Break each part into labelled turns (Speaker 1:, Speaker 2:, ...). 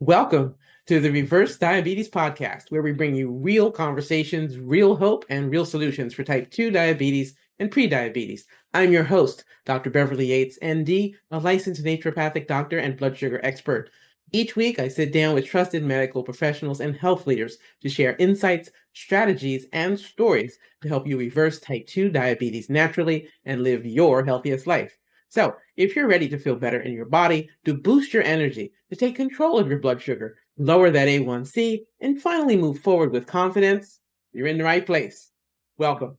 Speaker 1: Welcome to the Reverse Diabetes Podcast, where we bring you real conversations, real hope, and real solutions for type 2 diabetes and prediabetes. I'm your host, Dr. Beverly Yates, ND, a licensed naturopathic doctor and blood sugar expert. Each week, I sit down with trusted medical professionals and health leaders to share insights, strategies, and stories to help you reverse type 2 diabetes naturally and live your healthiest life. So, if you're ready to feel better in your body, to boost your energy, to take control of your blood sugar, lower that A1C, and finally move forward with confidence, you're in the right place. Welcome.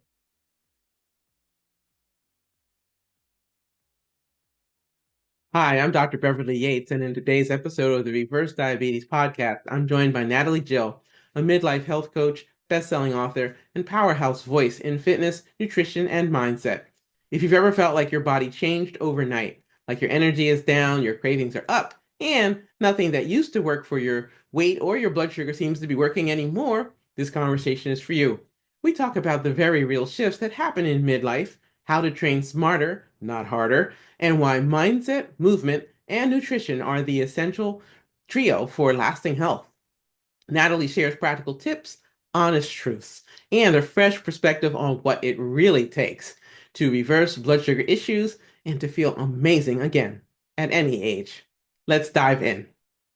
Speaker 1: Hi, I'm Dr. Beverly Yates, and in today's episode of the Reverse Diabetes Podcast, I'm joined by Natalie Jill, a midlife health coach, best-selling author, and powerhouse voice in fitness, nutrition, and mindset. If you've ever felt like your body changed overnight, like your energy is down, your cravings are up, and nothing that used to work for your weight or your blood sugar seems to be working anymore, this conversation is for you. We talk about the very real shifts that happen in midlife, how to train smarter, not harder, and why mindset, movement, and nutrition are the essential trio for lasting health. Natalie shares practical tips, honest truths, and a fresh perspective on what it really takes to reverse blood sugar issues and to feel amazing again at any age. Let's dive in.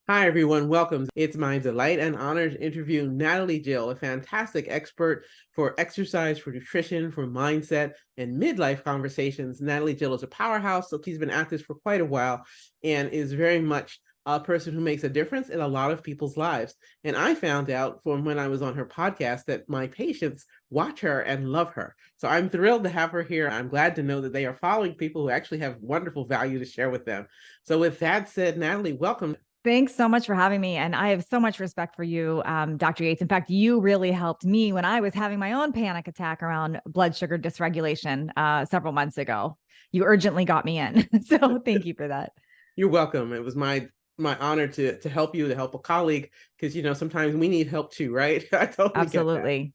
Speaker 1: Hi, everyone. Welcome. It's my delight and honor to interview Natalie Jill, a fantastic expert for exercise, for nutrition, for mindset, and midlife conversations. Natalie Jill is a powerhouse, so she's been at this for quite a while and is very much a person who makes a difference in a lot of people's lives. And I found out from when I was on her podcast that my patients watch her and love her. So I'm thrilled to have her here. I'm glad to know that they are following people who actually have wonderful value to share with them. So with that said, Natalie, welcome.
Speaker 2: Thanks so much for having me. And I have so much respect for you, Dr. Yates. In fact, you really helped me when I was having my own panic attack around blood sugar dysregulation several months ago. You urgently got me in. So thank you for that.
Speaker 1: You're welcome. It was my honor to help you, to help a colleague, because sometimes we need help too, right? I totally get that.
Speaker 2: Absolutely.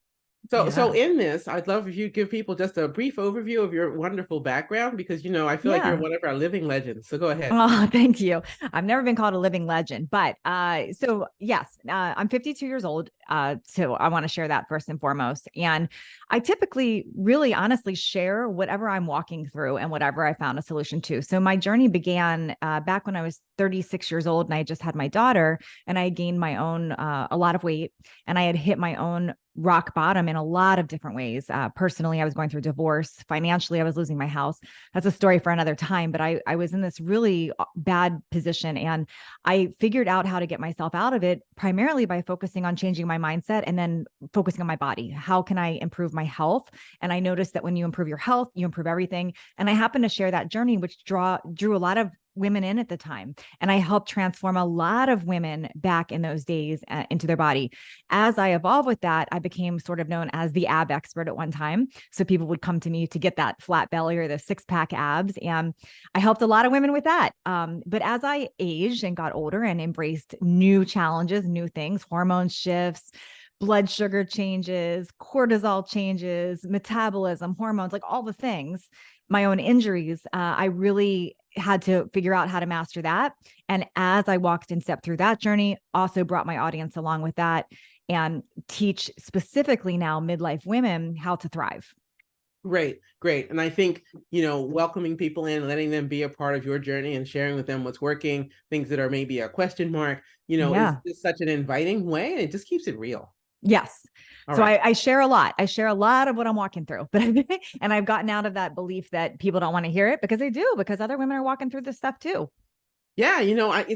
Speaker 1: So
Speaker 2: Yeah.
Speaker 1: in this, I'd love if you give people just a brief overview of your wonderful background, because I feel like you're
Speaker 2: Yeah.
Speaker 1: one of our living legends. So go ahead.
Speaker 2: Oh, thank you. I've never been called a living legend, but so yes, I'm 52 years old. So I want to share that first and foremost. And I typically really honestly share whatever I'm walking through and whatever I found a solution to. So my journey began back when I was 36 years old and I just had my daughter and I gained my own a lot of weight and I had hit my own rock bottom in a lot of different ways. Personally, I was going through divorce. Financially, I was losing my house. That's a story for another time, but I was in this really bad position and I figured out how to get myself out of it primarily by focusing on changing my mindset and then focusing on my body. How can I improve my health? And I noticed that when you improve your health, you improve everything. And I happened to share that journey, which drew a lot of women in at the time. And I helped transform a lot of women back in those days into their body. As I evolved with that, I became sort of known as the ab expert at one time. So people would come to me to get that flat belly or the six pack abs. And I helped a lot of women with that. But as I aged and got older and embraced new challenges, new things, hormone shifts, blood sugar changes, cortisol changes, metabolism, hormones, like all the things, my own injuries, I really had to figure out how to master that. And as I walked and stepped through that journey, also brought my audience along with that and teach specifically now midlife women how to thrive.
Speaker 1: Great, great. And I think, welcoming people in, letting them be a part of your journey and sharing with them what's working, things that are maybe a question mark,
Speaker 2: Yeah.
Speaker 1: is such an inviting way, and it just keeps it real.
Speaker 2: Yes.
Speaker 1: All
Speaker 2: So
Speaker 1: right.
Speaker 2: I share a lot. I share a lot of what I'm walking through, but and I've gotten out of that belief that people don't want to hear it because they do, because other women are walking through this stuff too.
Speaker 1: Yeah,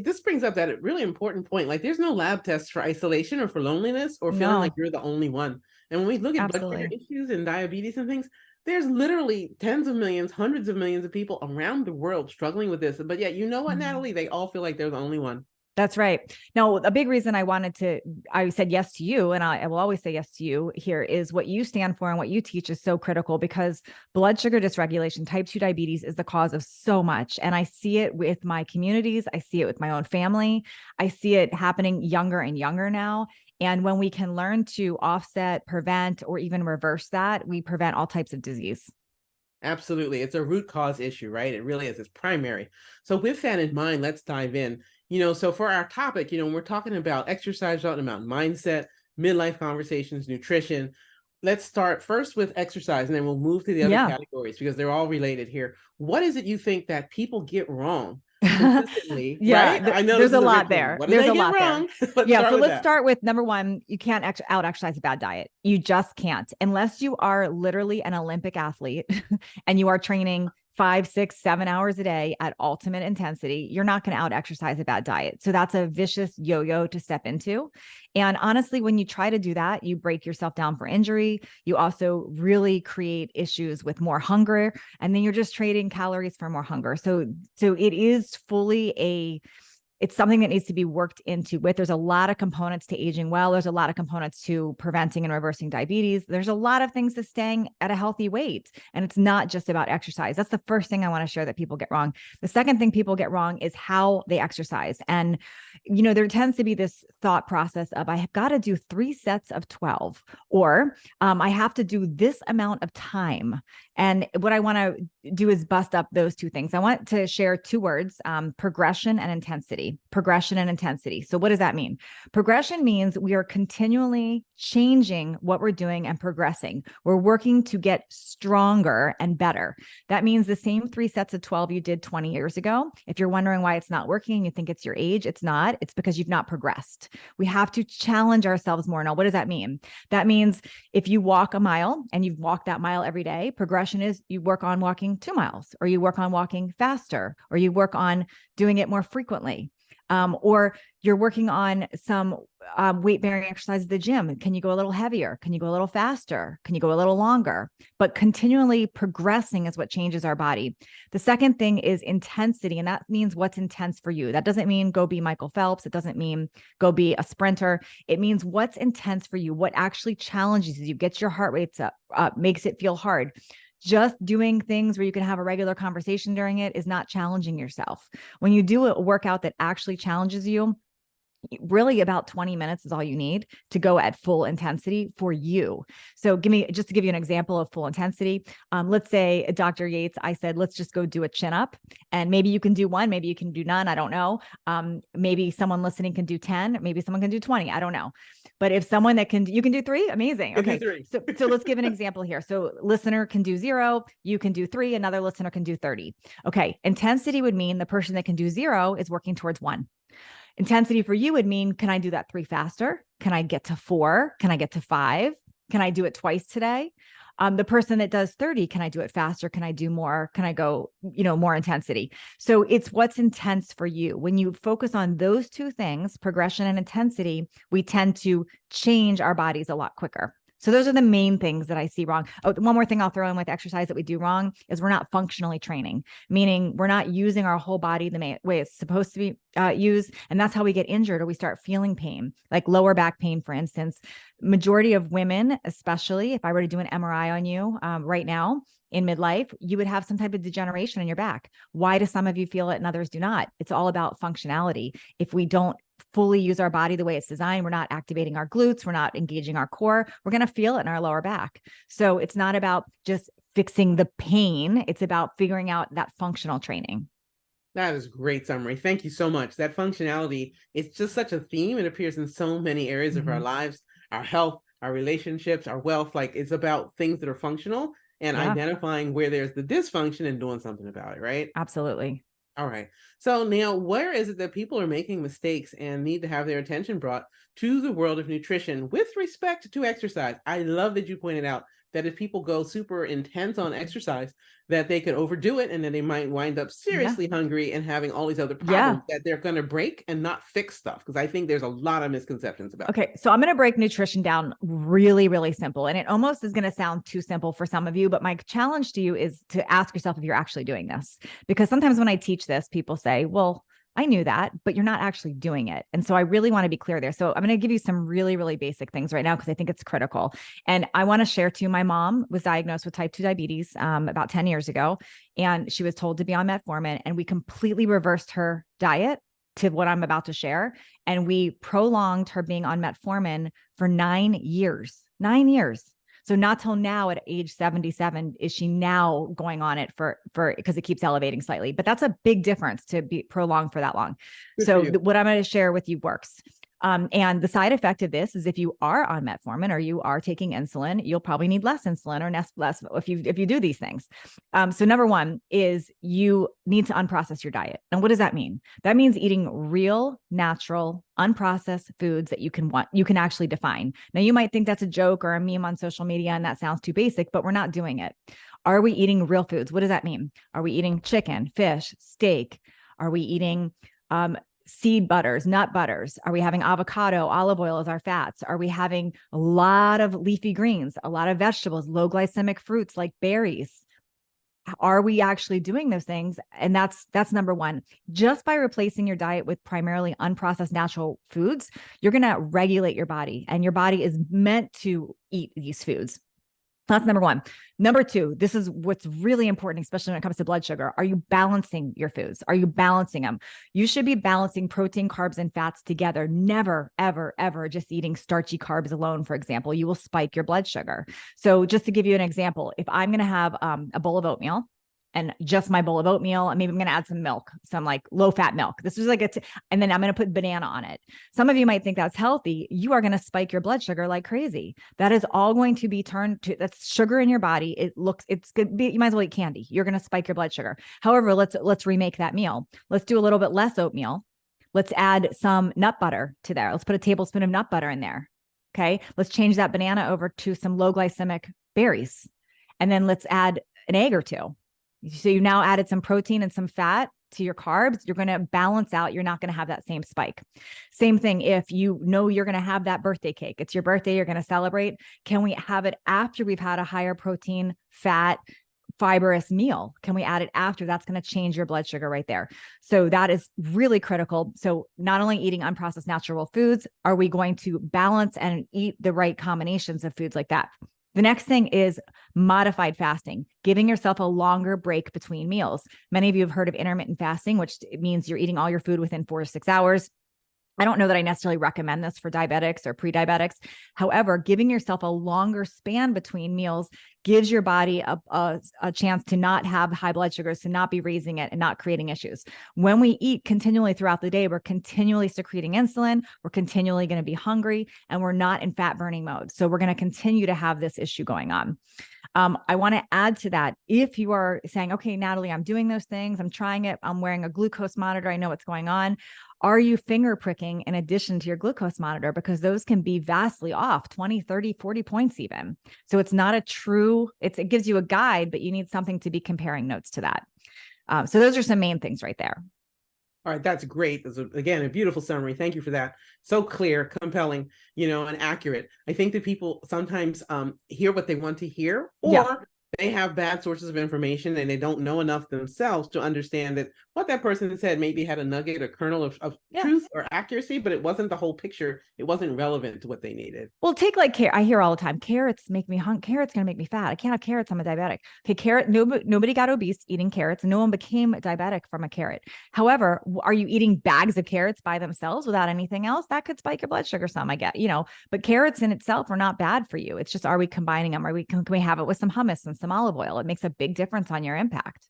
Speaker 1: this brings up that really important point. Like, there's no lab tests for isolation or for loneliness or feeling like
Speaker 2: No,
Speaker 1: you're the only one. And when we look at blood sugar
Speaker 2: absolutely.
Speaker 1: issues and diabetes and things, there's literally tens of millions, hundreds of millions of people around the world struggling with this. But yet, you know what,
Speaker 2: Mhm.
Speaker 1: Natalie? They all feel like they're the only one.
Speaker 2: That's right. Now, a big reason I said yes to you, and I will always say yes to you here, is what you stand for and what you teach is so critical because blood sugar dysregulation, type 2 diabetes is the cause of so much. And I see it with my communities. I see it with my own family. I see it happening younger and younger now. And when we can learn to offset, prevent, or even reverse that, we prevent all types of disease.
Speaker 1: Absolutely. It's a root cause issue, right? It really is. It's primary. So with that in mind, let's dive in. So for our topic, we're talking about exercise, talking about mindset, midlife conversations, nutrition. Let's start first with exercise, and then we'll move to the other
Speaker 2: Yeah.
Speaker 1: categories because they're all related here. What is it you think that people get wrong consistently,
Speaker 2: Yeah,
Speaker 1: right? I know this
Speaker 2: there's a
Speaker 1: is a rich
Speaker 2: lot
Speaker 1: one.
Speaker 2: there.
Speaker 1: What do
Speaker 2: There's
Speaker 1: they
Speaker 2: a
Speaker 1: get
Speaker 2: lot there.
Speaker 1: wrong? Let's
Speaker 2: Yeah,
Speaker 1: start
Speaker 2: so
Speaker 1: with
Speaker 2: let's
Speaker 1: that.
Speaker 2: start with number one. You can't out exercise a bad diet. You just can't, unless you are literally an Olympic athlete and you are training 5, 6, 7 hours a day at ultimate intensity. You're not going to out exercise a bad diet. So that's a vicious yo-yo to step into. And honestly, when you try to do that, you break yourself down for injury. You also really create issues with more hunger, and then you're just trading calories for more hunger. So it is fully it's something that needs to be worked into with. There's a lot of components to aging well. There's a lot of components to preventing and reversing diabetes. There's a lot of things to staying at a healthy weight. And it's not just about exercise. That's the first thing I want to share that people get wrong. The second thing people get wrong is how they exercise. And, there tends to be this thought process of, I have got to do 3 sets of 12, or I have to do this amount of time. And what I want to do is bust up those two things. I want to share two words, progression and intensity. Progression and intensity. So what does that mean? Progression means we are continually changing what we're doing and progressing. We're working to get stronger and better. That means the same 3 sets of 12 you did 20 years ago. If you're wondering why it's not working, you think it's your age, it's not. It's because you've not progressed. We have to challenge ourselves more. Now, what does that mean? That means if you walk a mile and you've walked that mile every day, progression is you work on walking 2 miles, or you work on walking faster, or you work on doing it more frequently. Or you're working on some weight bearing exercise at the gym. Can you go a little heavier? Can you go a little faster? Can you go a little longer? But continually progressing is what changes our body. The second thing is intensity. And that means what's intense for you. That doesn't mean go be Michael Phelps. It doesn't mean go be a sprinter. It means what's intense for you, what actually challenges you, gets your heart rates up, makes it feel hard. Just doing things where you can have a regular conversation during it is not challenging yourself. When you do a workout that actually challenges you, really about 20 minutes is all you need to go at full intensity for you. So just to give you an example of full intensity. Let's say Dr. Yates, I said, let's just go do a chin up, and maybe you can do one, maybe you can do none. I don't know. Maybe someone listening can do 10, maybe someone can do 20. I don't know. But if someone you can do 3, amazing. Okay. So let's give an example here. So listener can do 0, you can do 3, another listener can do 30. Okay. Intensity would mean the person that can do 0 is working towards 1. Intensity for you would mean, can I do that 3 faster? Can I get to 4? Can I get to 5? Can I do it twice today? The person that does 30, can I do it faster? Can I do more? Can I go, more intensity? So it's what's intense for you. When you focus on those two things, progression and intensity, we tend to change our bodies a lot quicker. So those are the main things that I see wrong. Oh, one more thing I'll throw in with exercise that we do wrong is we're not functionally training, meaning we're not using our whole body the way it's supposed to be used. And that's how we get injured, or we start feeling pain, like lower back pain, for instance. Majority of women, especially if I were to do an MRI on you right now in midlife, you would have some type of degeneration in your back. Why do some of you feel it and others do not? It's all about functionality. If we don't fully use our body the way it's designed, we're not activating our glutes, we're not engaging our core, we're going to feel it in our lower back. So it's not about just fixing the pain. It's about figuring out that functional training.
Speaker 1: That is a great summary. Thank you so much. That functionality, it's just such a theme. It appears in so many areas of our lives, our health, our relationships, our wealth. Like, it's about things that are functional and identifying where there's the dysfunction and doing something about it, right?
Speaker 2: Absolutely.
Speaker 1: All right. So now, where is it that people are making mistakes and need to have their attention brought to the world of nutrition with respect to exercise? I love that you pointed out that if people go super intense on exercise, that they could overdo it and then they might wind up seriously hungry and having all these other problems that they're going to break and not fix stuff. Because I think there's a lot of misconceptions about it.
Speaker 2: Okay. So I'm going to break nutrition down really, really simple. And it almost is going to sound too simple for some of you, but my challenge to you is to ask yourself if you're actually doing this. Because sometimes when I teach this, people say, well, I knew that, but you're not actually doing it. And so I really want to be clear there. So I'm going to give you some really, really basic things right now, because I think it's critical. And I want to share too, my mom was diagnosed with type 2 diabetes about 10 years ago, and she was told to be on metformin, and we completely reversed her diet to what I'm about to share. And we prolonged her being on metformin for 9 years. 9 years. So not till now at age 77 is she now going on it for because it keeps elevating slightly. But that's a big difference to be prolonged for that long.
Speaker 1: Good for
Speaker 2: So
Speaker 1: you.
Speaker 2: what I'm going to share with you works. And the side effect of this is if you are on metformin or you are taking insulin, you'll probably need less insulin or less if you do these things. So number one is you need to unprocess your diet. And what does that mean? That means eating real, natural, unprocessed foods that you can actually define. Now you might think that's a joke or a meme on social media and that sounds too basic, but we're not doing it. Are we eating real foods? What does that mean? Are we eating chicken, fish, steak? Are we eating seed butters, nut butters? Are we having avocado, olive oil as our fats? Are we having a lot of leafy greens, a lot of vegetables, low glycemic fruits like berries? Are we actually doing those things? And that's number one. Just by replacing your diet with primarily unprocessed natural foods, you're going to regulate your body, and your body is meant to eat these foods. That's number one. Number two, this is what's really important, especially when it comes to blood sugar. Are you balancing your foods? Are you balancing them? You should be balancing protein, carbs, and fats together. Never, ever, ever just eating starchy carbs alone, for example. You will spike your blood sugar. So just to give you an example, if I'm going to have a bowl of oatmeal, and just my bowl of oatmeal, and maybe I'm going to add some milk, some like low fat milk. This is like and then I'm going to put banana on it. Some of you might think that's healthy. You are going to spike your blood sugar like crazy. That is all going to be turned to, that's sugar in your body. It's good. You might as well eat candy. You're going to spike your blood sugar. However, let's remake that meal. Let's do a little bit less oatmeal. Let's add some nut butter to there. Let's put a tablespoon of nut butter in there. Okay. Let's change that banana over to some low glycemic berries. And then let's add an egg or two. So you've now added some protein and some fat to your carbs. You're going to balance out. You're not going to have that same spike. Same thing if you know you're going to have that birthday cake. It's your birthday. You're going to celebrate. Can we have it after we've had a higher protein, fat, fibrous meal? Can we add it after? That's going to change your blood sugar right there. So that is really critical. So not only eating unprocessed natural foods, are we going to balance and eat the right combinations of foods like that? The next thing is modified fasting, giving yourself a longer break between meals. Many of you have heard of intermittent fasting, which means you're eating all your food within 4 to 6 hours. I don't know that I necessarily recommend this for diabetics or pre-diabetics. However, giving yourself a longer span between meals gives your body a chance to not have high blood sugars, to not be raising it and not creating issues. When we eat continually throughout the day, we're continually secreting insulin, we're continually going to be hungry, and we're not in fat burning mode. So we're going to continue to have this issue going on. I want to add to that. If you are saying, okay, Natalie, I'm doing those things, I'm trying it, I'm wearing a glucose monitor, I know what's going on. Are you finger pricking in addition to your glucose monitor? Because those can be vastly off 20, 30, 40 points even. So it's not a true, it gives you a guide, but you need something to be comparing notes to that. So those are some main things right there.
Speaker 1: All right, that's great. That's again a beautiful summary. Thank you for that. So clear, compelling, and accurate. I think that people sometimes hear what they want to hear, or they have bad sources of information and they don't know enough themselves to understand that what that person said maybe had a nugget or kernel of truth or accuracy, but it wasn't the whole picture. It wasn't relevant to what they needed.
Speaker 2: Well, take like carrot. I hear all the time, carrots make me hungry. Carrots going to make me fat. I can't have carrots. I'm a diabetic. Okay, carrot. Nobody got obese eating carrots. No one became diabetic from a carrot. However, are you eating bags of carrots by themselves without anything else? That could spike your blood sugar some, I get, but carrots in itself are not bad for you. It's just, are we combining them? Can we have it with some hummus and some olive oil? It makes a big difference on your impact.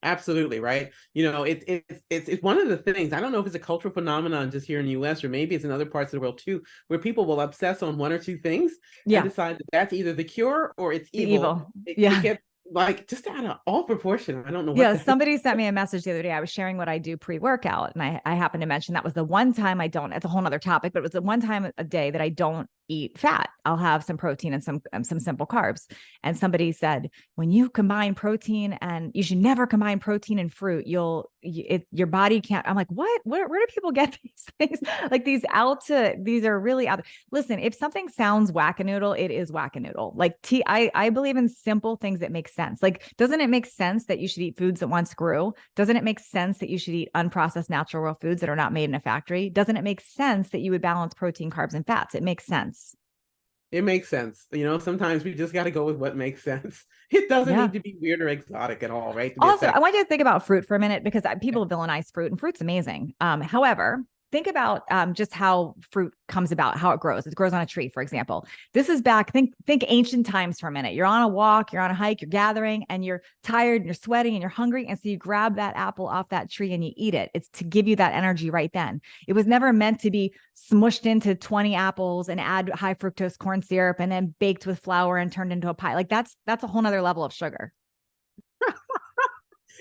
Speaker 1: Absolutely, right. It's one of the things. I don't know if it's a cultural phenomenon just here in the US, or maybe it's in other parts of the world too, where people will obsess on one or two things and decide that that's either the cure or it's evil. It gets like just out of all proportion. I don't know.
Speaker 2: Somebody sent me a message the other day. I was sharing what I do pre-workout, and I happened to mention that was the one time I don't. It's a whole nother topic, but it was the one time a day that I don't eat fat. I'll have some protein and some simple carbs. And somebody said, when you combine protein, and you should never combine protein and fruit, your body can't. I'm like, what? Where do people get these things? Like these are really out. Listen, if something sounds whack-a-noodle, it is whack-a-noodle. Like I believe in simple things that make sense. Like, doesn't it make sense that you should eat foods that once grew? Doesn't it make sense that you should eat unprocessed natural raw foods that are not made in a factory? Doesn't it make sense that you would balance protein, carbs, and fats? It makes sense.
Speaker 1: It makes sense. Sometimes we just got to go with what makes sense. It doesn't need to be weird or exotic at all, right?
Speaker 2: Also, I want you to think about fruit for a minute, because people villainize fruit, and fruit's amazing. However, think about just how fruit comes about, how it grows. It grows on a tree, for example. This is back, think ancient times for a minute. You're on a walk, you're on a hike, you're gathering, and you're tired and you're sweating and you're hungry. And so you grab that apple off that tree and you eat it. It's to give you that energy right then. It was never meant to be smushed into 20 apples and add high fructose corn syrup and then baked with flour and turned into a pie. Like that's a whole nother level of sugar.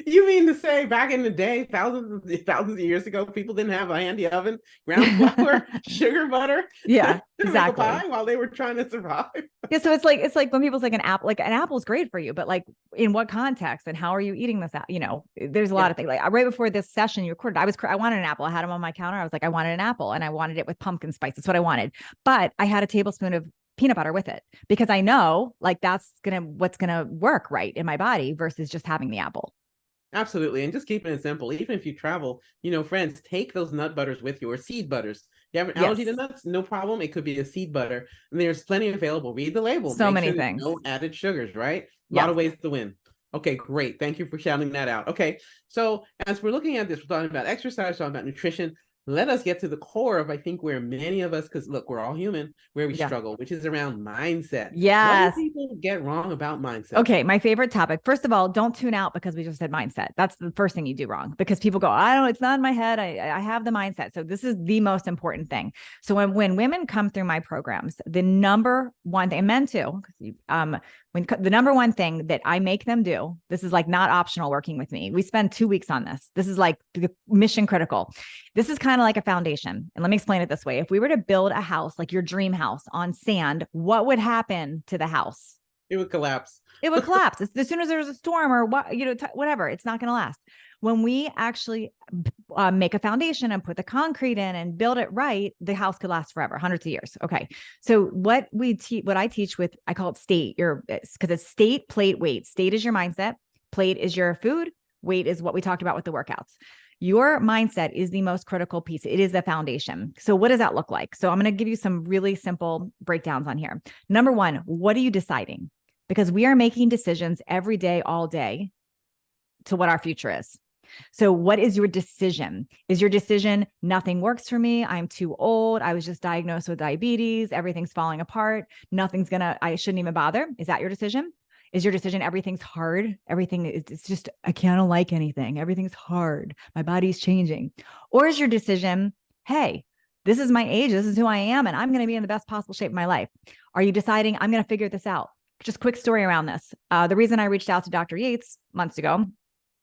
Speaker 1: You mean to say back in the day, thousands of years ago, people didn't have a handy oven, ground flour, sugar, butter
Speaker 2: Yeah,
Speaker 1: to make a
Speaker 2: exactly.
Speaker 1: pie while they were trying to survive?
Speaker 2: Yeah, so it's like when people say like an apple is great for you, but like in what context and how are you eating this? You know, there's a lot
Speaker 1: Yeah.
Speaker 2: of things. Like right before this session you recorded, I wanted an apple. I had them on my counter. I was like, I wanted an apple, and I wanted it with pumpkin spice. That's what I wanted. But I had a tablespoon of peanut butter with it because I know like that's what's gonna work right in my body versus just having the apple.
Speaker 1: Absolutely. And just keeping it simple, even if you travel, friends, take those nut butters with you or seed butters. You have an allergy to
Speaker 2: Yes,
Speaker 1: nuts? No problem. It could be a seed butter. And there's plenty available. Read the label.
Speaker 2: so
Speaker 1: Make
Speaker 2: many
Speaker 1: sure there's
Speaker 2: things.
Speaker 1: no added sugars, right? A lot
Speaker 2: Yep.
Speaker 1: of ways to win. Okay, great. Thank you for shouting that out. Okay, so as we're looking at this, we're talking about exercise, talking about nutrition. Let us get to the core of, I think, where many of us, because look, we're all human, where we
Speaker 2: Yeah.
Speaker 1: struggle, which is around mindset. What do
Speaker 2: Yes.
Speaker 1: people get wrong about mindset?
Speaker 2: Okay, my favorite topic. First of all, don't tune out because we just said mindset. That's the first thing you do wrong because people go, I don't, it's not in my head. I have the mindset. So this is the most important thing. So when women come through my programs, the number one thing, and men too, when the number one thing that I make them do, this is like not optional working with me. We spend 2 weeks on this. This is like the mission critical. This is kind of like a foundation. And let me explain it this way. If we were to build a house, like your dream house on sand, what would happen to the house?
Speaker 1: It would collapse.
Speaker 2: It would collapse as soon as there's a storm or what, whatever. It's not going to last. When we actually make a foundation and put the concrete in and build it right, the house could last forever, hundreds of years. Okay. So what I teach with, I call it state, because it's state, plate, weight. State is your mindset. Plate is your food. Weight is what we talked about with the workouts. Your mindset is the most critical piece. It is the foundation. So what does that look like? So I'm going to give you some really simple breakdowns on here. Number one, what are you deciding? Because we are making decisions every day, all day to what our future is. So what is your decision? Is your decision nothing works for me? I'm too old. I was just diagnosed with diabetes. Everything's falling apart. I shouldn't even bother. Is that your decision? Is your decision everything's hard? It's just, I can't like anything. Everything's hard. My body's changing. Or is your decision, hey, this is my age. This is who I am. And I'm going to be in the best possible shape of my life. Are you deciding I'm going to figure this out? Just quick story around this. The reason I reached out to Dr. Yates months ago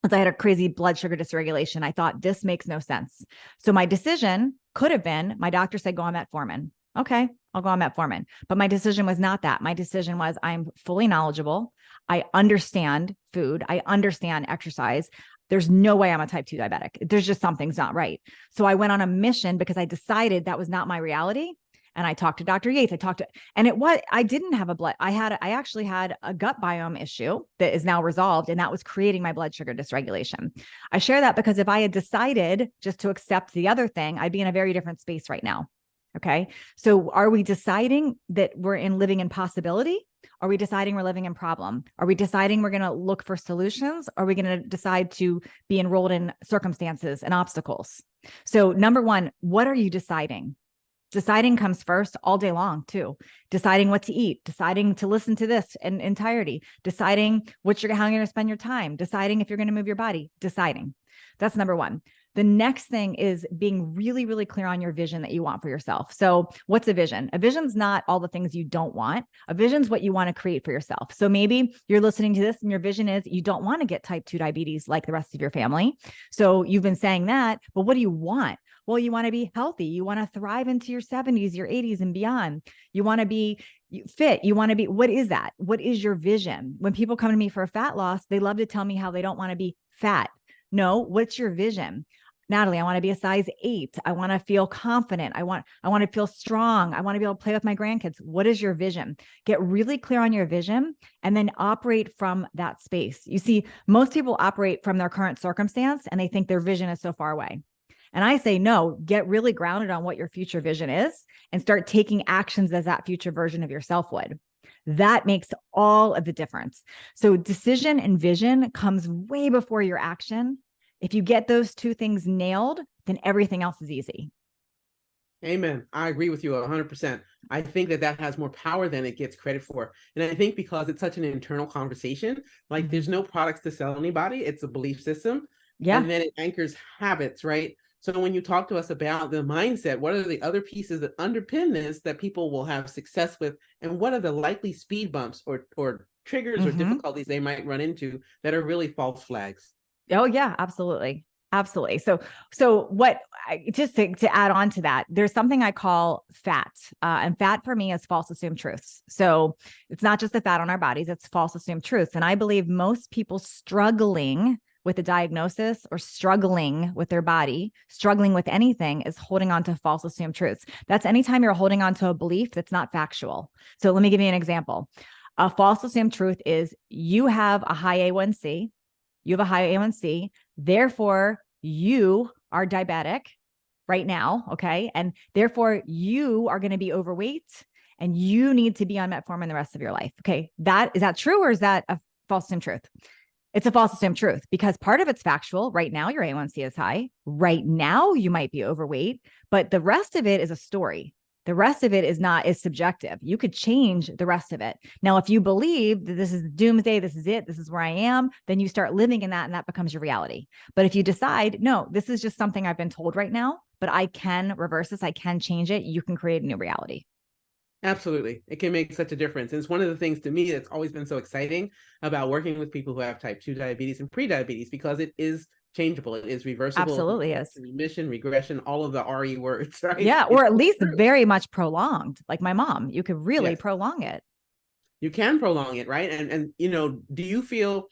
Speaker 2: was I had a crazy blood sugar dysregulation. I thought this makes no sense. So my decision could have been, my doctor said, go on metformin. Okay, I'll go on metformin. But my decision was not that. My decision was I'm fully knowledgeable. I understand food. I understand exercise. There's no way I'm a type 2 diabetic. There's just something's not right. So I went on a mission because I decided that was not my reality. And I talked to Dr. Yates. I didn't have a blood. I actually had a gut biome issue that is now resolved. And that was creating my blood sugar dysregulation. I share that because if I had decided just to accept the other thing, I'd be in a very different space right now. Okay. So are we deciding that we're living in possibility? Are we deciding we're living in problem? Are we deciding we're going to look for solutions? Are we going to decide to be enrolled in circumstances and obstacles? So number one, what are you deciding? Deciding comes first all day long too. Deciding what to eat, deciding to listen to this in entirety, deciding how you're going to spend your time, deciding if you're going to move your body, deciding. That's number one. The next thing is being really, really clear on your vision that you want for yourself. So what's a vision? A vision's not all the things you don't want. A vision's what you want to create for yourself. So maybe you're listening to this and your vision is you don't want to get type 2 diabetes like the rest of your family. So you've been saying that, but what do you want? Well, you want to be healthy. You want to thrive into your 70s, your 80s and beyond. You want to be fit. You want to be, what is that? What is your vision? When people come to me for fat loss, they love to tell me how they don't want to be fat. No, what's your vision? Natalie, I want to be a size 8. I want to feel confident. I want to feel strong. I want to be able to play with my grandkids. What is your vision? Get really clear on your vision and then operate from that space. You see, most people operate from their current circumstance and they think their vision is so far away. And I say, no, get really grounded on what your future vision is and start taking actions as that future version of yourself would. That makes all of the difference. So decision and vision comes way before your action. If you get those two things nailed, then everything else is easy.
Speaker 1: Amen. I agree with you 100%. I think that that has more power than it gets credit for. And I think because it's such an internal conversation, like
Speaker 2: Mhm.
Speaker 1: there's no products to sell anybody, it's a belief system.
Speaker 2: Yeah.
Speaker 1: And then it anchors habits, right? So when you talk to us about the mindset, what are the other pieces that underpin this that people will have success with? And what are the likely speed bumps or triggers or
Speaker 2: Hmm.
Speaker 1: difficulties they might run into that are really false flags?
Speaker 2: Oh yeah, absolutely. Absolutely. So what just to add on to that, there's something I call fat. And fat for me is false assumed truths. So it's not just the fat on our bodies, it's false assumed truths. And I believe most people struggling with a diagnosis or struggling with their body, struggling with anything is holding on to false assumed truths. That's anytime you're holding on to a belief that's not factual. So let me give you an example. A false assumed truth is you have a high A1C. You have a high A1C. Therefore, you are diabetic right now. Okay. And therefore, you are going to be overweight and you need to be on metformin the rest of your life. Okay. Is that true or is that a false assumed truth? It's a false assumed truth because part of it's factual. Right now, your A1C is high. Right now, you might be overweight, but the rest of it is a story. The rest of it is subjective. You could change the rest of it. Now, if you believe that this is doomsday, this is it, this is where I am, then you start living in that and that becomes your reality. But if you decide, no, this is just something I've been told right now, but I can reverse this, I can change it, you can create a new reality.
Speaker 1: Absolutely. It can make such a difference. And it's one of the things to me that's always been so exciting about working with people who have type 2 diabetes and prediabetes because it is changeable. It is reversible,
Speaker 2: Absolutely is.
Speaker 1: remission, regression, all of the RE words, right?
Speaker 2: Yeah.
Speaker 1: It's
Speaker 2: Or at
Speaker 1: so
Speaker 2: least
Speaker 1: true.
Speaker 2: very much prolonged, like my mom. You could really
Speaker 1: Yes,
Speaker 2: prolong it.
Speaker 1: you can prolong it, right? And do you feel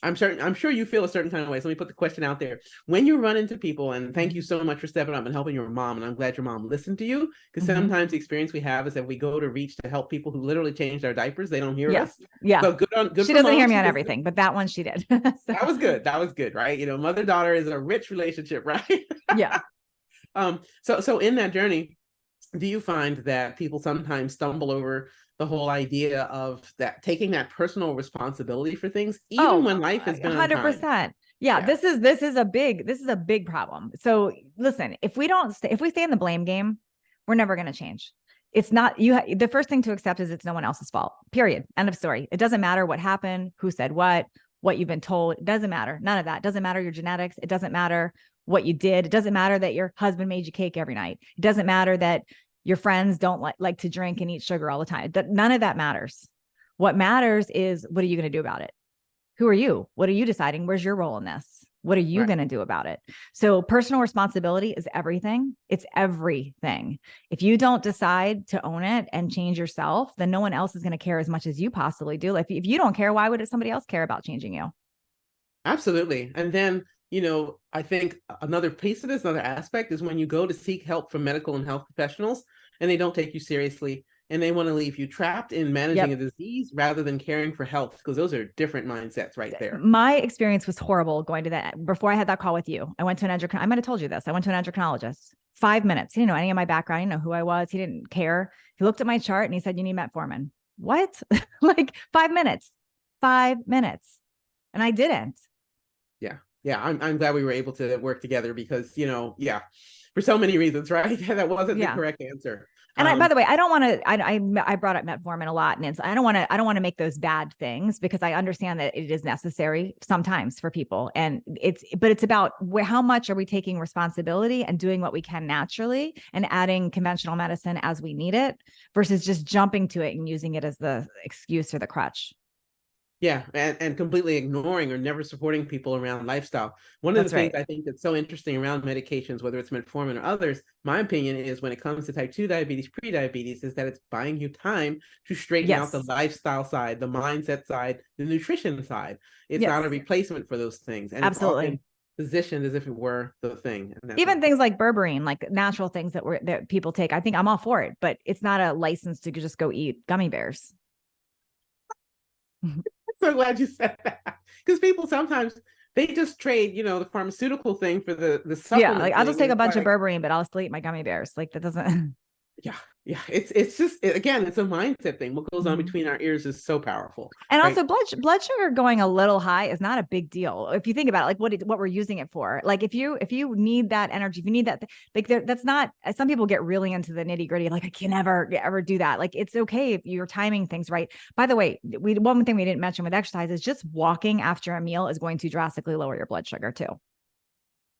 Speaker 1: I'm sure you feel a certain kind of way. So let me put the question out there. When you run into people, and thank you
Speaker 2: Mhm.
Speaker 1: so much for stepping up and helping your mom, and I'm glad your mom listened to you, because
Speaker 2: Mhm.
Speaker 1: sometimes the experience we have is that we go to reach to help people who literally changed our diapers. They don't hear
Speaker 2: Yeah.
Speaker 1: us.
Speaker 2: Yeah.
Speaker 1: So good
Speaker 2: She
Speaker 1: for
Speaker 2: doesn't hear
Speaker 1: mom.
Speaker 2: me
Speaker 1: She
Speaker 2: on
Speaker 1: listened.
Speaker 2: everything, but that one she did. So,
Speaker 1: That was good. That was good, right? Mother-daughter is a rich relationship, right?
Speaker 2: yeah.
Speaker 1: So in that journey, do you find that people sometimes stumble over the whole idea of that taking that personal responsibility for things, even
Speaker 2: Oh,
Speaker 1: when life has been unkind?
Speaker 2: 100%. Yeah,
Speaker 1: Yeah.
Speaker 2: this is a big problem. So listen, if we stay in the blame game, we're never going to change. It's not the first thing to accept is it's no one else's fault. Period. End of story. It doesn't matter what happened, who said what you've been told. It doesn't matter. None of that. It doesn't matter your genetics. It doesn't matter what you did. It doesn't matter that your husband made you cake every night. It doesn't matter that your friends don't like to drink and eat sugar all the time. None of that matters. What matters is what are you going to do about it? Who are you? What are you deciding? Where's your role in this? What are you
Speaker 1: Right.
Speaker 2: going to do about it? So, personal responsibility is everything. It's everything. If you don't decide to own it and change yourself, then no one else is going to care as much as you possibly do. Like, if you don't care, why would somebody else care about changing you?
Speaker 1: Absolutely. And then, I think another piece of this, another aspect is when you go to seek help from medical and health professionals and they don't take you seriously and they want to leave you trapped in managing a
Speaker 2: Yep.
Speaker 1: disease rather than caring for health, because those are different mindsets right there.
Speaker 2: My experience was horrible going to that. Before I had that call with you, I went to an endocrinologist. I might have told you this. I went to an endocrinologist. 5 minutes. He didn't know any of my background. He didn't know who I was. He didn't care. He looked at my chart and he said, "You need metformin." What? Like 5 minutes. 5 minutes. And I didn't.
Speaker 1: Yeah. Yeah. I'm glad we were able to work together because, yeah, for so many reasons, right? That wasn't the
Speaker 2: Yeah.
Speaker 1: correct answer.
Speaker 2: And by the way, I don't want to. I brought up metformin a lot, and I don't want to. I don't want to make those bad things because I understand that it is necessary sometimes for people, and it's about how much are we taking responsibility and doing what we can naturally, and adding conventional medicine as we need it, versus just jumping to it and using it as the excuse or the crutch.
Speaker 1: Yeah, and completely ignoring or never supporting people around lifestyle. One of the
Speaker 2: That's
Speaker 1: things
Speaker 2: right.
Speaker 1: I think that's so interesting around medications, whether it's metformin or others, my opinion is when it comes to type 2 diabetes, prediabetes, is that it's buying you time to straighten out the
Speaker 2: Yes.
Speaker 1: lifestyle side, the mindset side, the nutrition side. It's not a
Speaker 2: Yes.
Speaker 1: replacement for those things. And it's often
Speaker 2: Absolutely.
Speaker 1: positioned as if it were the thing. And that's
Speaker 2: Even
Speaker 1: not.
Speaker 2: things like berberine, like natural things that people take. I think I'm all for it, but it's not a license to just go eat gummy bears.
Speaker 1: So glad you said that. Because people sometimes they just trade, the pharmaceutical thing for the
Speaker 2: Yeah, like
Speaker 1: supplement
Speaker 2: I'll just
Speaker 1: thing. And
Speaker 2: take a
Speaker 1: it's
Speaker 2: bunch of
Speaker 1: like,
Speaker 2: berberine, but I'll still eat my gummy bears. Like that doesn't.
Speaker 1: Yeah, yeah. It's just again, it's a mindset thing. What goes on
Speaker 2: Mhm.
Speaker 1: between our ears is so powerful,
Speaker 2: And
Speaker 1: right?
Speaker 2: also blood sugar going a little high is not a big deal. If you think about it, like what we're using it for. Like if you need that energy, if you need that, like that's not, some people get really into the nitty gritty. Like I can never ever do that. Like it's okay if you're timing things right. By the way, one thing we didn't mention with exercise is just walking after a meal is going to drastically lower your blood sugar too.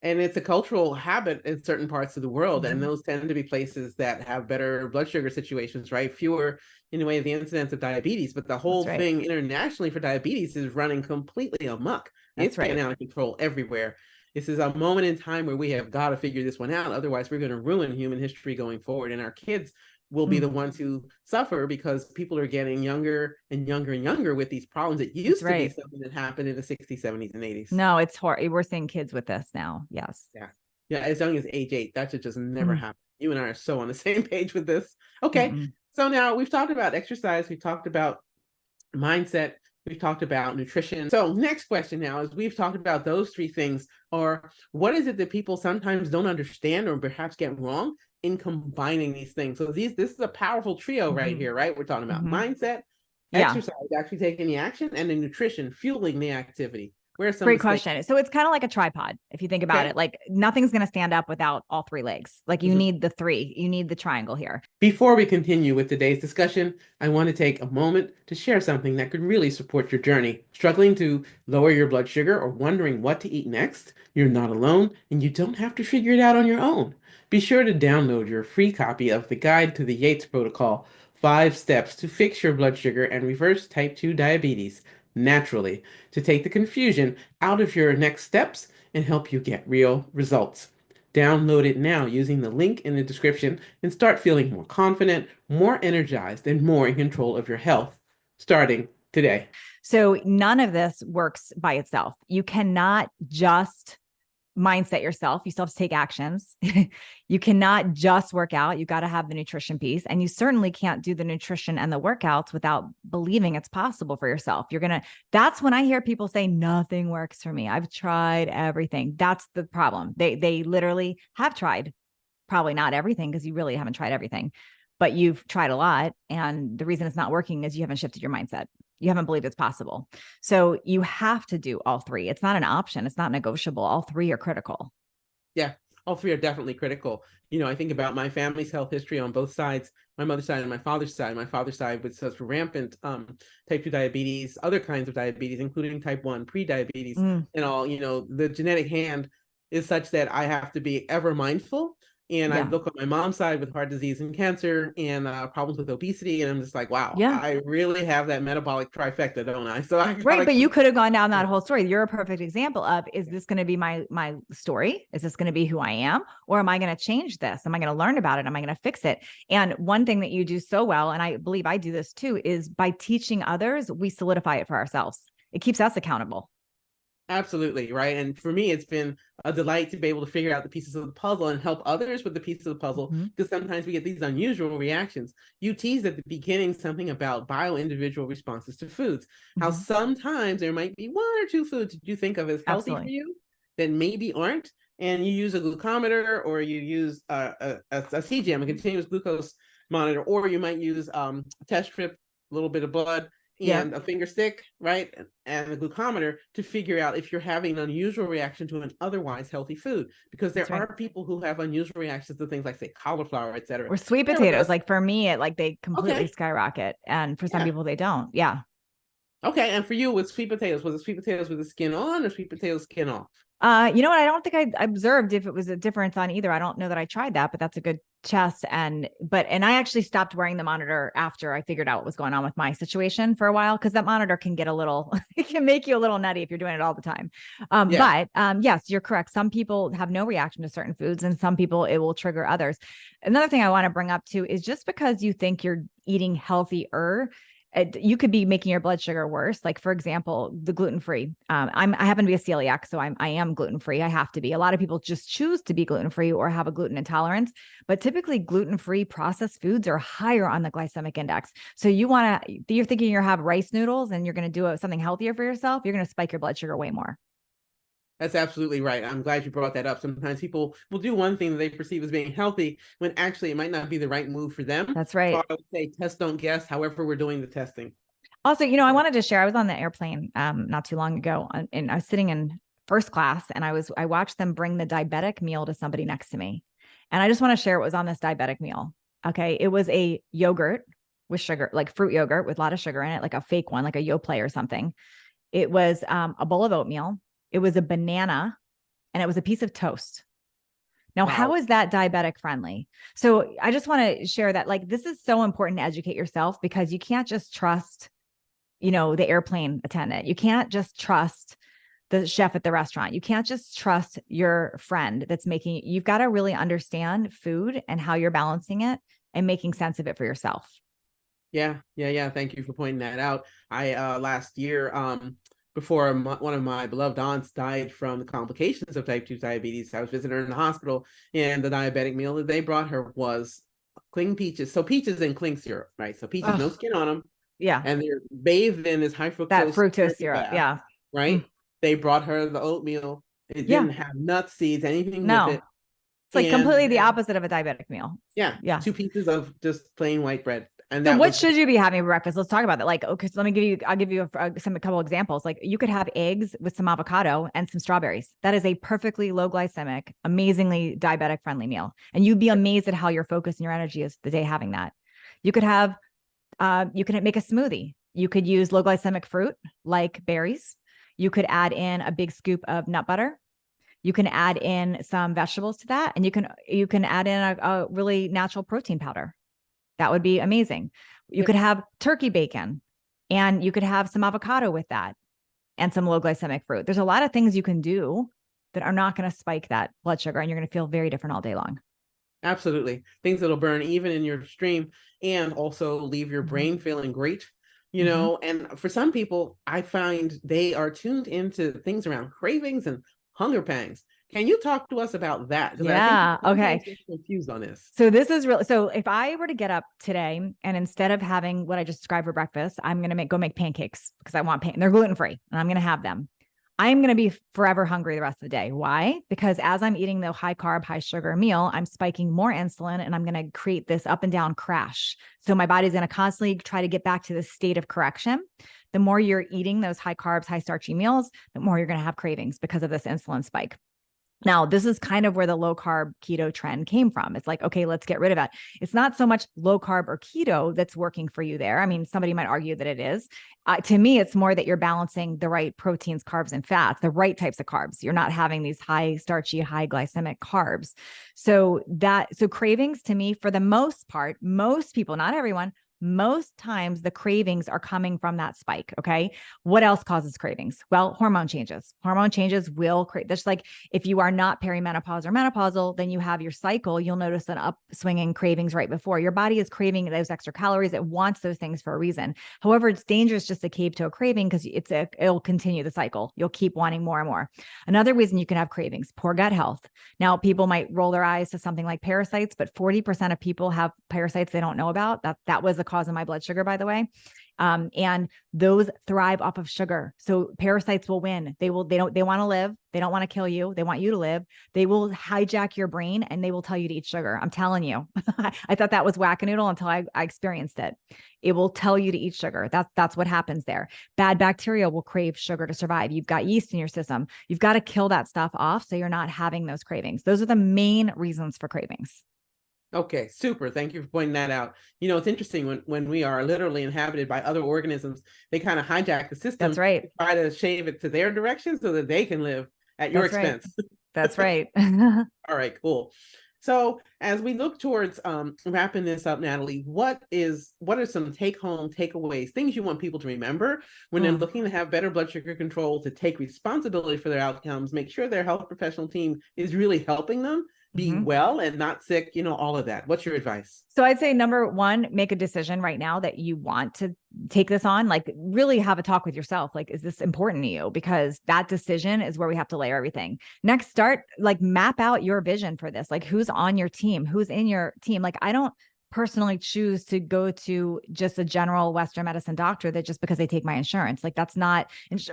Speaker 1: And it's a cultural habit in certain parts of the world, and
Speaker 2: Mhm.
Speaker 1: those tend to be places that have better blood sugar situations, right? Fewer in the way of the incidence of diabetes, but the
Speaker 2: That's
Speaker 1: whole
Speaker 2: right.
Speaker 1: thing internationally for diabetes is running completely amok.
Speaker 2: That's
Speaker 1: It's getting
Speaker 2: right.
Speaker 1: out of control everywhere. This is a moment in time where we have got to figure this one out. Otherwise, we're going to ruin human history going forward, and our kids will be
Speaker 2: Mm,
Speaker 1: the ones who suffer because people are getting younger and younger and younger with these problems. It
Speaker 2: that's
Speaker 1: used to be
Speaker 2: right.
Speaker 1: something that happened in the 60s, 70s, and 80s.
Speaker 2: No, it's horrible. We're seeing kids with this now. Yes.
Speaker 1: Yeah. Yeah, as young as age 8. That should just never
Speaker 2: Mm,
Speaker 1: happen. You and I are so on the same page with this. Okay.
Speaker 2: mm-mm.
Speaker 1: So now we've talked about exercise, we've talked about mindset, we've talked about nutrition. So next question now is we've talked about those three things, or what is it that people sometimes don't understand or perhaps get wrong in combining these things? So this is a powerful trio right
Speaker 2: Mhm.
Speaker 1: here, right? We're talking about
Speaker 2: Mhm.
Speaker 1: mindset,
Speaker 2: Yeah.
Speaker 1: exercise, actually taking the action, and then nutrition, fueling the activity. Where are some
Speaker 2: Great
Speaker 1: mistakes?
Speaker 2: question. So it's kind of like a tripod, if you think about
Speaker 1: Okay.
Speaker 2: it. Like nothing's going to stand up without all three legs. Like you
Speaker 1: Mhm.
Speaker 2: need the three, you need the triangle here.
Speaker 1: Before we continue with today's discussion, I want to take a moment to share something that could really support your journey. Struggling to lower your blood sugar or wondering what to eat next? You're not alone, and you don't have to figure it out on your own. Be sure to download your free copy of the Guide to the Yates Protocol, 5 Steps to Fix Your Blood Sugar and Reverse Type 2 Diabetes naturally, to take the confusion out of your next steps and help you get real results. Download it now using the link in the description and start feeling more confident, more energized, and more in control of your health starting today.
Speaker 2: So none of this works by itself. You cannot just mindset yourself. You still have to take actions. You cannot just work out. You got to have the nutrition piece. And you certainly can't do the nutrition and the workouts without believing it's possible for yourself. That's when I hear people say nothing works for me. I've tried everything. That's the problem. They literally have tried, probably not everything because you really haven't tried everything, but you've tried a lot. And the reason it's not working is you haven't shifted your mindset. You haven't believed it's possible. So you have to do all three. It's not an option. It's not negotiable. All three are critical.
Speaker 1: Yeah, all three are definitely critical. I think about my family's health history on both sides, my mother's side and my father's side. My father's side with such rampant type 2 diabetes, other kinds of diabetes, including type 1, pre-diabetes,
Speaker 2: Mm,
Speaker 1: and all. The genetic hand is such that I have to be ever mindful. And I
Speaker 2: yeah.
Speaker 1: look at my mom's side with heart disease and cancer and problems with obesity. And I'm just like, wow,
Speaker 2: Yeah.
Speaker 1: I really have that metabolic trifecta, don't I? So I
Speaker 2: Right.
Speaker 1: gotta
Speaker 2: But you
Speaker 1: keep.
Speaker 2: could have gone down that whole story. You're a perfect example of, is this going to be my story? Is this going to be who I am? Or am I going to change this? Am I going to learn about it? Am I going to fix it? And one thing that you do so well, and I believe I do this too, is by teaching others, we solidify it for ourselves. It keeps us accountable.
Speaker 1: Absolutely, right. And for me, it's been a delight to be able to figure out the pieces of the puzzle and help others with the pieces of the puzzle
Speaker 2: Mhm.
Speaker 1: because sometimes we get these unusual reactions. You teased at the beginning something about bio-individual responses to foods, how
Speaker 2: Mhm.
Speaker 1: sometimes there might be one or two foods that you think of as healthy for
Speaker 2: Absolutely.
Speaker 1: you that maybe aren't. And you use a glucometer or you use a CGM, a continuous glucose monitor, or you might use a test strip, a little bit of blood,
Speaker 2: Yeah.
Speaker 1: and a finger stick, right? And a glucometer to figure out if you're having an unusual reaction to an otherwise healthy food. Because
Speaker 2: That's
Speaker 1: there
Speaker 2: right.
Speaker 1: are people who have unusual reactions to things like, say, cauliflower, etc.
Speaker 2: Or sweet
Speaker 1: Share with
Speaker 2: potatoes.
Speaker 1: us.
Speaker 2: Like for me, it like they completely
Speaker 1: Okay.
Speaker 2: skyrocket. And for some
Speaker 1: Yeah.
Speaker 2: people, they don't. Yeah.
Speaker 1: Okay. And for you with sweet potatoes, was it sweet potatoes with the skin on or sweet potatoes skin off?
Speaker 2: You know what? I don't think I observed if it was a difference on either. I don't know that I tried that, but that's a good chess. And I actually stopped wearing the monitor after I figured out what was going on with my situation for a while because that monitor can get a little, it can make you a little nutty if you're doing it all the time.
Speaker 1: Yeah.
Speaker 2: But yes, you're correct. Some people have no reaction to certain foods, and some people it will trigger others. Another thing I want to bring up too is just because you think you're eating healthier, you could be making your blood sugar worse. Like for example, the gluten-free. I happen to be a celiac, so I am gluten-free. I have to be. A lot of people just choose to be gluten-free or have a gluten intolerance, but typically gluten-free processed foods are higher on the glycemic index. So you're thinking you have rice noodles and you're going to do something healthier for yourself. You're going to spike your blood sugar way more.
Speaker 1: That's absolutely right. I'm glad you brought that up. Sometimes people will do one thing that they perceive as being healthy when actually it might not be the right move for them.
Speaker 2: That's
Speaker 1: So I
Speaker 2: right.
Speaker 1: would say test, don't guess, however we're doing the testing.
Speaker 2: Also, I wanted to share, I was on the airplane not too long ago, and I was sitting in first class, and I watched them bring the diabetic meal to somebody next to me. And I just want to share what was on this diabetic meal. Okay. It was a yogurt with sugar, like fruit yogurt with a lot of sugar in it, like a fake one, like a Yoplait or something. It was a bowl of oatmeal. It was a banana, and it was a piece of toast. Now, how
Speaker 1: Wow.
Speaker 2: is that diabetic friendly? So I just want to share that, like, this is so important to educate yourself, because you can't just trust, the airplane attendant. You can't just trust the chef at the restaurant. You can't just trust your friend that's making, you've got to really understand food and how you're balancing it and making sense of it for yourself.
Speaker 1: Yeah. Thank you for pointing that out. I last year, before one of my beloved aunts died from the complications of type 2 diabetes, I was visiting her in the hospital, and the diabetic meal that they brought her was cling peaches. So peaches and cling syrup, right? So peaches, no
Speaker 2: Oh,
Speaker 1: skin on them,
Speaker 2: yeah.
Speaker 1: and they're bathed in this high
Speaker 2: That
Speaker 1: fructose
Speaker 2: fructose
Speaker 1: syrup
Speaker 2: syrup.
Speaker 1: bath,
Speaker 2: Yeah. Mm,
Speaker 1: right? They brought her the oatmeal. It
Speaker 2: yeah.
Speaker 1: didn't have nuts, seeds, anything with
Speaker 2: No,
Speaker 1: it.
Speaker 2: it's like
Speaker 1: And
Speaker 2: completely the
Speaker 1: then,
Speaker 2: opposite of a diabetic meal.
Speaker 1: yeah,
Speaker 2: Yeah.
Speaker 1: two pieces of just plain white bread. And
Speaker 2: So
Speaker 1: that
Speaker 2: what
Speaker 1: was,
Speaker 2: should you be having for breakfast? Let's talk about that. Like, okay, so I'll give you a couple examples. Like, you could have eggs with some avocado and some strawberries. That is a perfectly low glycemic, amazingly diabetic friendly meal. And you'd be amazed at how your focus and your energy is the day having that. You could you can make a smoothie. You could use low glycemic fruit like berries. You could add in a big scoop of nut butter. You can add in some vegetables to that, and you can add in a really natural protein powder. That would be amazing. You
Speaker 1: yeah,
Speaker 2: could have turkey bacon, and you could have some avocado with that, and some low glycemic fruit. There's a lot of things you can do that are not going to spike that blood sugar, and you're going to feel very different all day long.
Speaker 1: absolutely. Things that'll burn even in your stream and also leave your
Speaker 2: Mm-hmm.
Speaker 1: brain feeling great.
Speaker 2: Mm-hmm.
Speaker 1: And for some people, I find they are tuned into things around cravings and hunger pangs. Can you talk to us about that? Because I think
Speaker 2: Yeah.
Speaker 1: people sometimes
Speaker 2: Okay.
Speaker 1: get confused on this.
Speaker 2: So this is real. So if I were to get up today and instead of having what I just described for breakfast, I'm going to go make pancakes because I want they're gluten free and I'm going to have them. I'm going to be forever hungry the rest of the day. Why? Because as I'm eating the high carb, high sugar meal, I'm spiking more insulin and I'm going to create this up and down crash. So my body's going to constantly try to get back to this state of correction. The more you're eating those high carbs, high starchy meals, the more you're going to have cravings because of this insulin spike. Now, this is kind of where the low carb keto trend came from. It's like, okay, let's get rid of that. It's not so much low carb or keto that's working for you there. I mean, somebody might argue that it is. To me, it's more that you're balancing the right proteins, carbs, and fats, the right types of carbs. You're not having these high starchy, high glycemic carbs. So cravings to me, for the most part, most people, not everyone, most times the cravings are coming from that spike. Okay. What else causes cravings? Well, hormone changes. Hormone changes will create this. Like, if you are not perimenopause or menopausal, then you have your cycle. You'll notice an upswing in cravings right before. Your body is craving those extra calories. It wants those things for a reason. However, it's dangerous just to cave to a craving because it'll continue the cycle. You'll keep wanting more and more. Another reason you can have cravings, poor gut health. Now, people might roll their eyes to something like parasites, but 40% of people have parasites they don't know about. That was the cause of my blood sugar, by the way. And those thrive off of sugar. So parasites will win. They want to live. They don't want to kill you. They want you to live. They will hijack your brain and they will tell you to eat sugar. I'm telling you. I thought that was wackadoodle until I experienced it. It will tell you to eat sugar. That's what happens there. Bad bacteria will crave sugar to survive. You've got yeast in your system. You've got to kill that stuff off so you're not having those cravings. Those are the main reasons for cravings.
Speaker 1: Okay, super. Thank you for pointing that out. It's interesting when we are literally inhabited by other organisms, they kind of hijack the
Speaker 2: That's
Speaker 1: system
Speaker 2: right.
Speaker 1: to try to shave it to their direction so that they can live at your
Speaker 2: That's right.
Speaker 1: expense.
Speaker 2: That's right.
Speaker 1: All right, cool. So as we look towards wrapping this up, Natalie, what are some take-home takeaways, things you want people to remember when they're
Speaker 2: Mm.
Speaker 1: looking to have better blood sugar control, to take responsibility for their outcomes, make sure their health professional team is really helping them be
Speaker 2: Mhm.
Speaker 1: well and not sick, all of that. What's your advice?
Speaker 2: So I'd say number one, make a decision right now that you want to take this on. Like, really have a talk with yourself. Like, is this important to you? Because that decision is where we have to layer everything. Next, map out your vision for this. Like, who's on your team? Who's in your team? Like, personally choose to go to just a general Western medicine doctor that just because they take my insurance. Like that's not,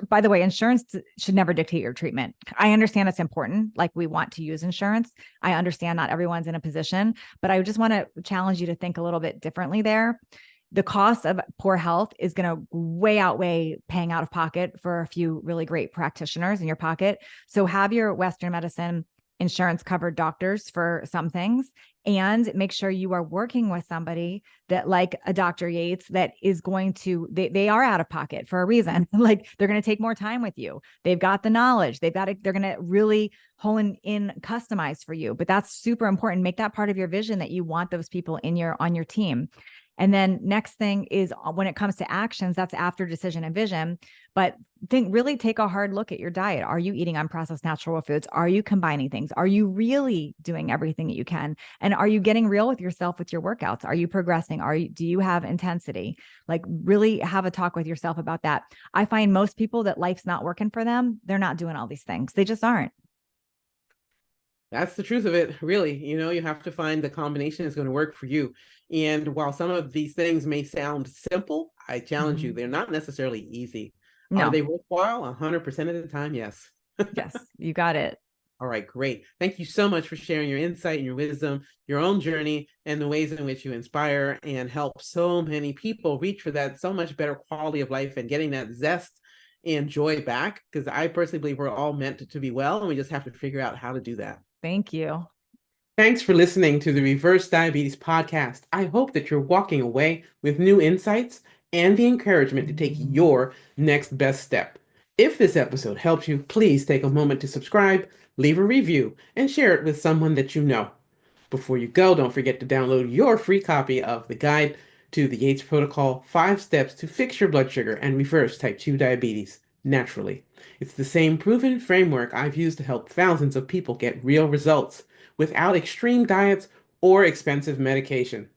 Speaker 2: by the way, insurance should never dictate your treatment. I understand it's important. Like we want to use insurance. I understand not everyone's in a position, but I just want to challenge you to think a little bit differently there. The cost of poor health is going to way outweigh paying out of pocket for a few really great practitioners in your pocket. So have your Western medicine insurance covered doctors for some things, and make sure you are working with somebody that, like a Dr. Yates, that is going to, they are out of pocket for a reason. Like they're going to take more time with you. They've got the knowledge. They're going to really hone in, customize for you. But that's super important. Make that part of your vision that you want those people on your team. And then next thing is when it comes to actions, that's after decision and vision. But really take a hard look at your diet. Are you eating unprocessed natural foods? Are you combining things? Are you really doing everything that you can? And are you getting real with yourself with your workouts? Are you progressing? Do you have intensity? Like really have a talk with yourself about that. I find most people that life's not working for them, they're not doing all these things. They just aren't.
Speaker 1: That's the truth of it, really. You have to find the combination that's going to work for you. And while some of these things may sound simple, I challenge you,
Speaker 2: Mhm.
Speaker 1: they're not necessarily easy. Are
Speaker 2: No.
Speaker 1: they worthwhile? 100% of the time, yes.
Speaker 2: Yes, you got it.
Speaker 1: All right, great. Thank you so much for sharing your insight and your wisdom, your own journey, and the ways in which you inspire and help so many people reach for that so much better quality of life and getting that zest and joy back. Because I personally believe we're all meant to be well, and we just have to figure out how to do that.
Speaker 2: Thank you.
Speaker 1: Thanks for listening to the Reverse Diabetes Podcast. I hope that you're walking away with new insights and the encouragement to take your next best step. If this episode helped you, please take a moment to subscribe, leave a review, and share it with someone that you know. Before you go, don't forget to download your free copy of the Guide to the Yates Protocol 5 Steps to Fix Your Blood Sugar and Reverse Type 2 Diabetes naturally. It's the same proven framework I've used to help thousands of people get real results without extreme diets or expensive medication.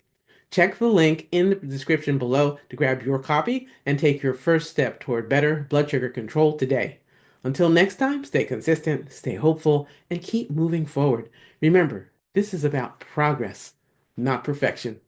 Speaker 1: Check the link in the description below to grab your copy and take your first step toward better blood sugar control today. Until next time, stay consistent, stay hopeful, and keep moving forward. Remember, this is about progress, not perfection.